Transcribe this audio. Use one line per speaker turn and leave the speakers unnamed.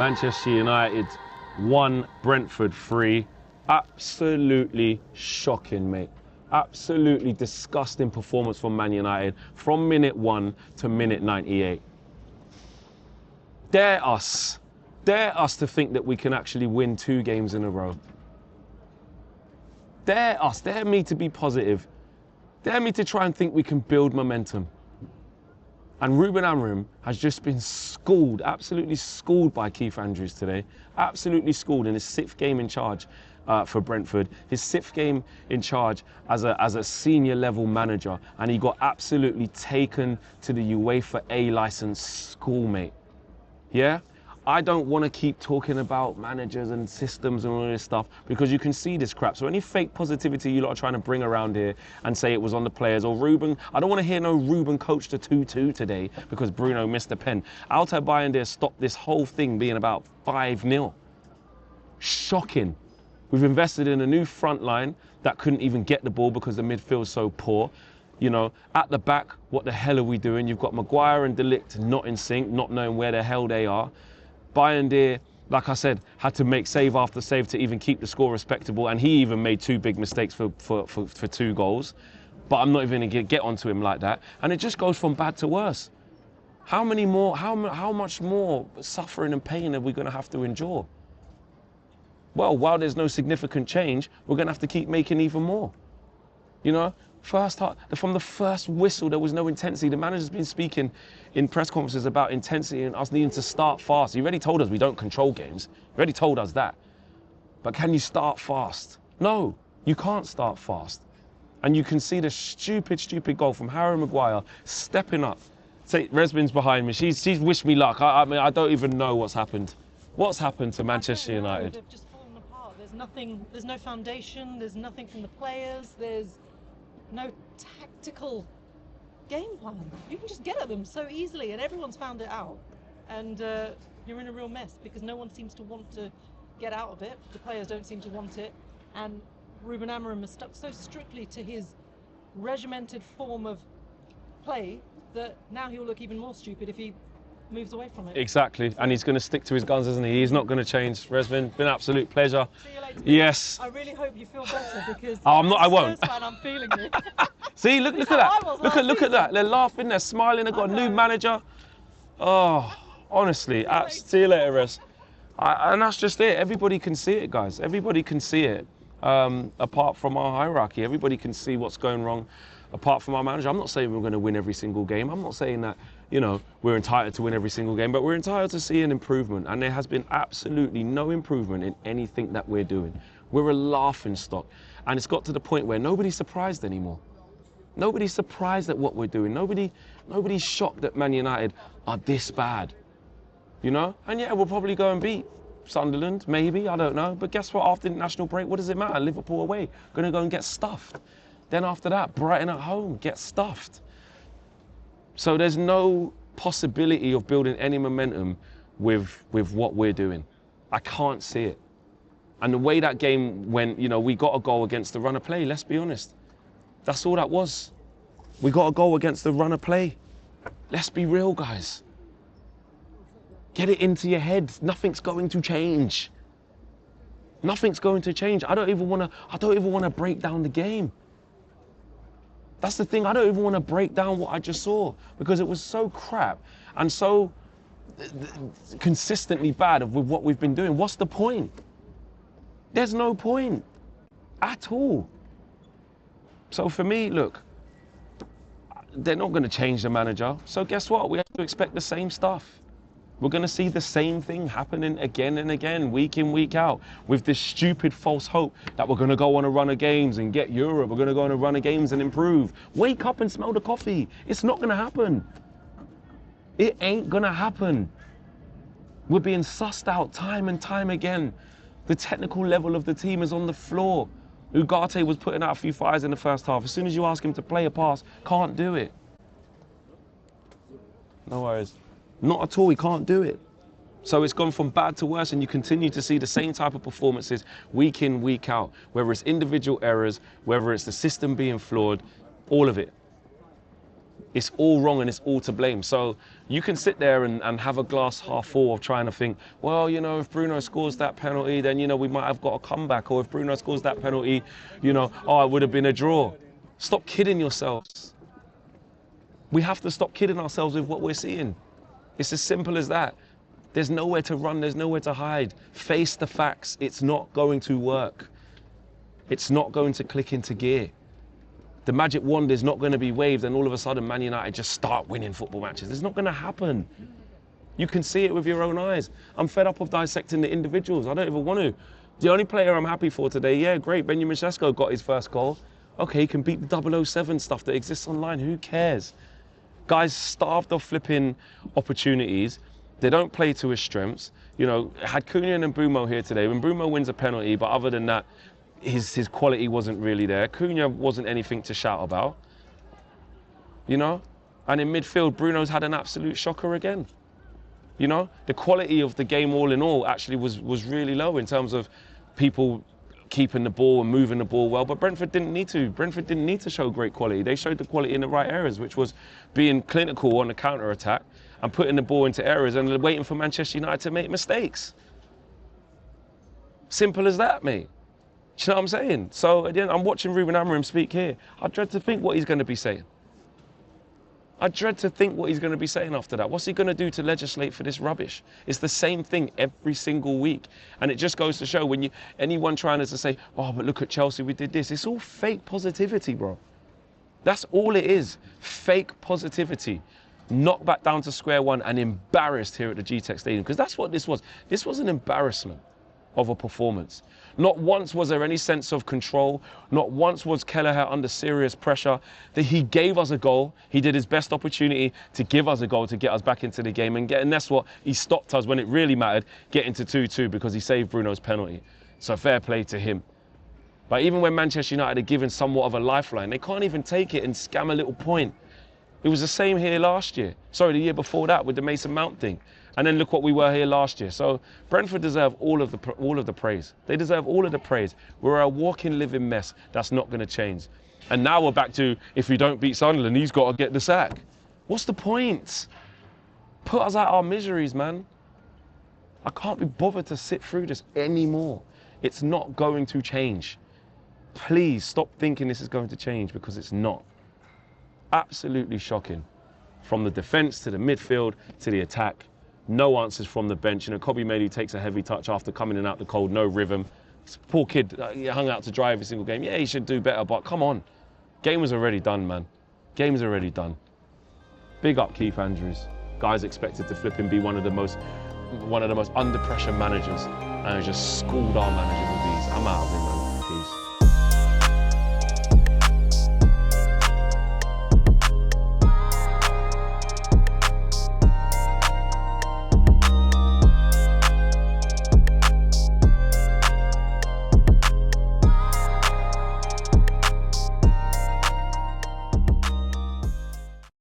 Manchester United 1, Brentford 3. Absolutely shocking, mate. Absolutely disgusting performance from Man United from minute 1 to minute 98. Dare us to think that we can actually win 2 games in a row. Dare me to be positive. Dare me to try and think we can build momentum. And Ruben Amorim has just been schooled, absolutely schooled by Keith Andrews today. Absolutely schooled in his 6th game in charge for Brentford. His 6th game in charge as a senior level manager. And he got absolutely taken to the UEFA A license schoolmate. Yeah? I don't want to keep talking about managers and systems and all this stuff because you can see this crap. So any fake positivity you lot are trying to bring around here and say it was on the players or Ruben, I don't want to hear no Ruben coached a 2-2 today because Bruno missed a pen. Altay Bayındır stopped this whole thing being about 5-0. Shocking. We've invested in a new front line that couldn't even get the ball because the midfield's so poor. You know, at the back, what the hell are we doing? You've got Maguire and De Ligt not in sync, not knowing where the hell they are. Bayındır, like I said, had to make save after save to even keep the score respectable, and he even made 2 big mistakes for 2 goals. But I'm not even going to get onto him like that. And it just goes from bad to worse. How much more suffering and pain are we going to have to endure? Well, while there's no significant change, we're going to have to keep making even more. You know, from the first whistle, there was no intensity. The manager's been speaking in press conferences about intensity and us needing to start fast. He already told us we don't control games. He already told us that. But can you start fast? No, you can't start fast. And you can see the stupid goal from Harry Maguire stepping up. Say, Resbin's behind me. She's wished me luck. I mean, I don't even know what's happened. What's happened to Manchester United?
They've just fallen apart. There's nothing. There's no foundation. There's nothing from the players. There's no tactical game plan. You can just get at them so easily, and everyone's found it out. And you're in a real mess because no one seems to want to get out of it. The players don't seem to want it. And Ruben Amorim is stuck so strictly to his regimented form of play that now he'll look even more stupid if he moves away from it.
Exactly, and he's going to stick to his guns, isn't he? He's not going to change. Resvin, been an absolute pleasure.
See you later.
Yes.
I really hope you feel better because
I won't.
Fan, I'm feeling you.
See, look at that. Look at that. They're laughing, they're smiling, they've got a new manager. Oh, honestly, see you later, Res. And that's just it. Everybody can see it, guys. Everybody can see it. Apart from our hierarchy, everybody can see what's going wrong. Apart from our manager, I'm not saying we're going to win every single game. I'm not saying that, you know, we're entitled to win every single game, but we're entitled to see an improvement. And there has been absolutely no improvement in anything that we're doing. We're a laughing stock. And it's got to the point where nobody's surprised anymore. Nobody's surprised at what we're doing. Nobody's shocked that Man United are this bad. You know? And yeah, we'll probably go and beat Sunderland, maybe, I don't know. But guess what? After the international break, what does it matter? Liverpool away, going to go and get stuffed. Then after that, Brighton at home, get stuffed. So there's no possibility of building any momentum with what we're doing. I can't see it. And the way that game went, you know, we got a goal against the run of play, let's be honest. That's all that was. We got a goal against the run of play. Let's be real, guys. Get it into your head. Nothing's going to change. Nothing's going to change. I don't even want to break down the game. That's the thing, I don't even want to break down what I just saw because it was so crap and so consistently bad with what we've been doing. What's the point? There's no point at all. So for me, look, they're not going to change the manager. So guess what? We have to expect the same stuff. We're going to see the same thing happening again and again, week in, week out, with this stupid false hope that we're going to go on a run of games and get Europe. We're going to go on a run of games and improve. Wake up and smell the coffee. It's not going to happen. It ain't going to happen. We're being sussed out time and time again. The technical level of the team is on the floor. Ugarte was putting out a few fires in the first half. As soon as you ask him to play a pass, can't do it. No worries. Not at all, he can't do it. So it's gone from bad to worse and you continue to see the same type of performances week in, week out. Whether it's individual errors, whether it's the system being flawed, all of it. It's all wrong and it's all to blame. So you can sit there and have a glass half full of trying to think, well, you know, if Bruno scores that penalty, then, you know, we might have got a comeback. Or if Bruno scores that penalty, you know, oh, it would have been a draw. Stop kidding yourselves. We have to stop kidding ourselves with what we're seeing. It's as simple as that. There's nowhere to run, there's nowhere to hide. Face the facts, it's not going to work. It's not going to click into gear. The magic wand is not going to be waved and all of a sudden Man United just start winning football matches. It's not going to happen. You can see it with your own eyes. I'm fed up of dissecting the individuals. I don't even want to. The only player I'm happy for today, yeah, great, Benjamin Sesko got his first goal. Okay, he can beat the 007 stuff that exists online. Who cares? Guys starved of flipping opportunities. They don't play to his strengths. You know, had Cunha and Mbeumo here today. When Mbeumo wins a penalty, but other than that, his quality wasn't really there. Cunha wasn't anything to shout about, you know? And in midfield, Bruno's had an absolute shocker again. You know, the quality of the game all in all actually was really low in terms of people keeping the ball and moving the ball well, but Brentford didn't need to. Brentford didn't need to show great quality. They showed the quality in the right areas, which was being clinical on the counter-attack and putting the ball into areas and waiting for Manchester United to make mistakes. Simple as that, mate. Do you know what I'm saying? So again, I'm watching Ruben Amorim speak here. I dread to think what he's going to be saying. I dread to think what he's going to be saying after that. What's he going to do to legislate for this rubbish? It's the same thing every single week. And it just goes to show when anyone trying to say, oh, but look at Chelsea, we did this. It's all fake positivity, bro. That's all it is. Fake positivity. Knocked back down to square one and embarrassed here at the GTech Stadium. Because that's what this was. This was an embarrassment of a performance. Not once was there any sense of control. Not once was Kelleher under serious pressure. That he gave us a goal. He did his best opportunity to give us a goal to get us back into the game. And that's what he stopped us when it really mattered, getting to 2-2 because he saved Bruno's penalty. So fair play to him. But even when Manchester United are given somewhat of a lifeline, they can't even take it and scam a little point. It was the same here last year. Sorry, the year before that with the Mason Mount thing. And then look what we were here last year. So Brentford deserve all of the praise. They deserve all of the praise. We're a walking, living mess. That's not going to change. And now we're back to, if we don't beat Sunderland, he's got to get the sack. What's the point? Put us out our miseries, man. I can't be bothered to sit through this anymore. It's not going to change. Please stop thinking this is going to change because it's not. Absolutely shocking. From the defence to the midfield to the attack. No answers from the bench. You know, Kobbie Mainoo takes a heavy touch after coming in out the cold, no rhythm. This poor kid, he hung out to dry every single game. Yeah, he should do better, but come on. Game was already done, man. Game was already done. Big up Keith Andrews. Guy's expected to flip and be one of the most under pressure managers. And just schooled our managers with these. I'm out of it, man.